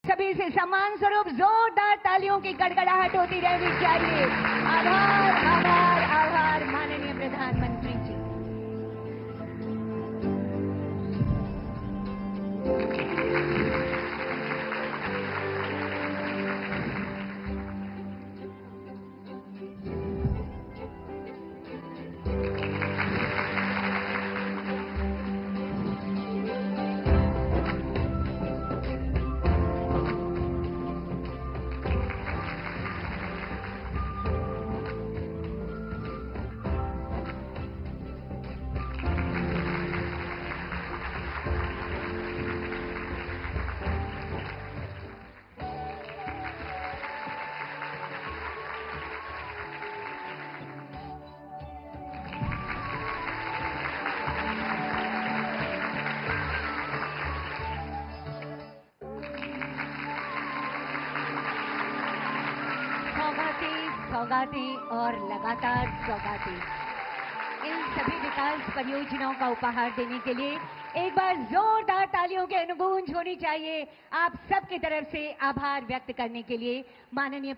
सभी से सम्मान स्वरूप जोरदार तालियों की गड़गड़ाहट होती रहनी चाहिए। आभार आभार आभार माननीय प्रधानमंत्री जी। सौगातें और लगातार सौगातें, इन सभी विकास परियोजनाओं का उपहार देने के लिए एक बार जोरदार तालियों के अनुगूंज होनी चाहिए। आप सबकी तरफ से आभार व्यक्त करने के लिए माननीय